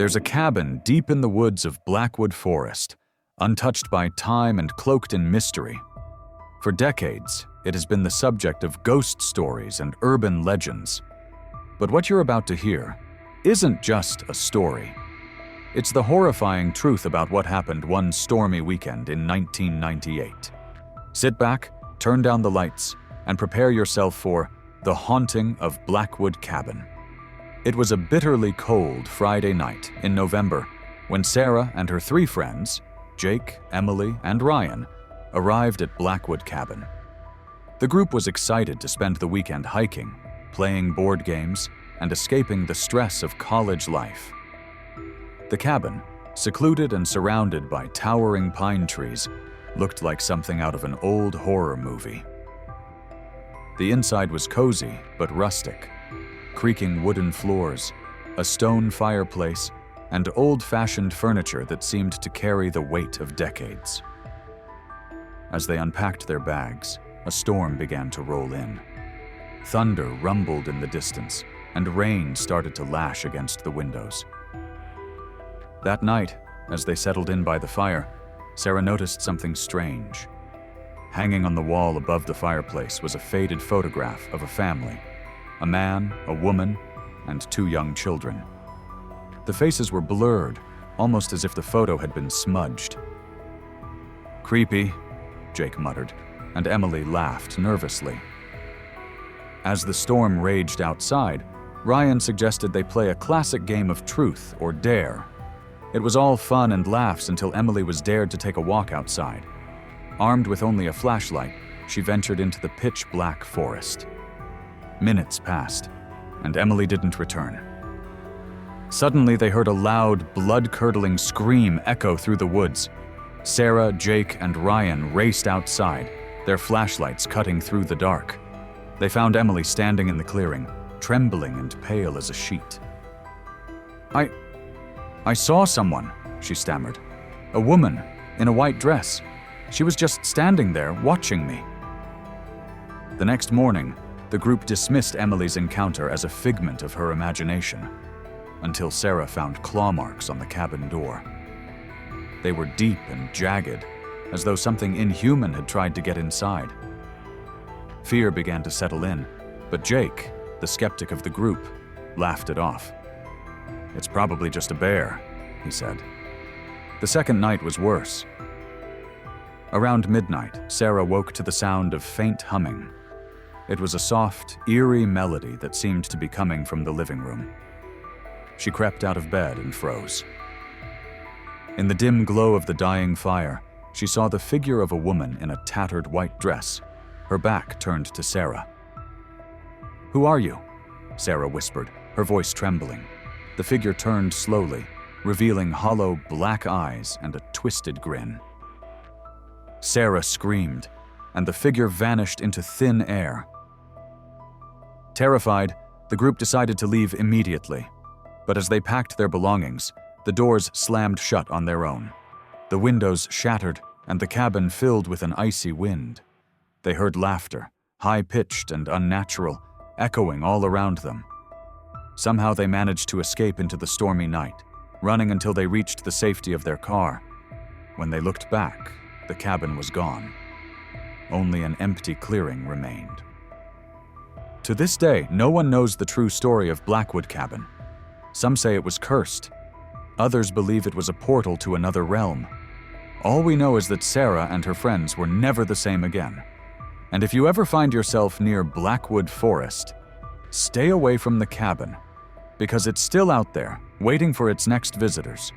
There's a cabin deep in the woods of Blackwood Forest, untouched by time and cloaked in mystery. For decades, it has been the subject of ghost stories and urban legends. But what you're about to hear isn't just a story. It's the horrifying truth about what happened one stormy weekend in 1998. Sit back, turn down the lights, and prepare yourself for the haunting of Blackwood Cabin. It was a bitterly cold Friday night in November when Sarah and her 3 friends, Jake, Emily, and Ryan, arrived at Blackwood Cabin. The group was excited to spend the weekend hiking, playing board games, and escaping the stress of college life. The cabin, secluded and surrounded by towering pine trees, looked like something out of an old horror movie. The inside was cozy but rustic. Creaking wooden floors, a stone fireplace, and old-fashioned furniture that seemed to carry the weight of decades. As they unpacked their bags, a storm began to roll in. Thunder rumbled in the distance, and rain started to lash against the windows. That night, as they settled in by the fire, Sarah noticed something strange. Hanging on the wall above the fireplace was a faded photograph of a family. A man, a woman, and 2 young children. The faces were blurred, almost as if the photo had been smudged. "Creepy," Jake muttered, and Emily laughed nervously. As the storm raged outside, Ryan suggested they play a classic game of truth or dare. It was all fun and laughs until Emily was dared to take a walk outside. Armed with only a flashlight, she ventured into the pitch-black forest. Minutes passed, and Emily didn't return. Suddenly, they heard a loud, blood-curdling scream echo through the woods. Sarah, Jake, and Ryan raced outside, their flashlights cutting through the dark. They found Emily standing in the clearing, trembling and pale as a sheet. I saw someone," she stammered. "A woman, in a white dress. She was just standing there, watching me." The next morning, the group dismissed Emily's encounter as a figment of her imagination, until Sarah found claw marks on the cabin door. They were deep and jagged, as though something inhuman had tried to get inside. Fear began to settle in, but Jake, the skeptic of the group, laughed it off. "It's probably just a bear," he said. The second night was worse. Around midnight, Sarah woke to the sound of faint humming. It was a soft, eerie melody that seemed to be coming from the living room. She crept out of bed and froze. In the dim glow of the dying fire, she saw the figure of a woman in a tattered white dress, her back turned to Sarah. "Who are you?" Sarah whispered, her voice trembling. The figure turned slowly, revealing hollow black eyes and a twisted grin. Sarah screamed, and the figure vanished into thin air. Terrified, the group decided to leave immediately. But as they packed their belongings, the doors slammed shut on their own. The windows shattered, and the cabin filled with an icy wind. They heard laughter, high-pitched and unnatural, echoing all around them. Somehow they managed to escape into the stormy night, running until they reached the safety of their car. When they looked back, the cabin was gone. Only an empty clearing remained. To this day, no one knows the true story of Blackwood Cabin. Some say it was cursed. Others believe it was a portal to another realm. All we know is that Sarah and her friends were never the same again. And if you ever find yourself near Blackwood Forest, stay away from the cabin, because it's still out there, waiting for its next visitors.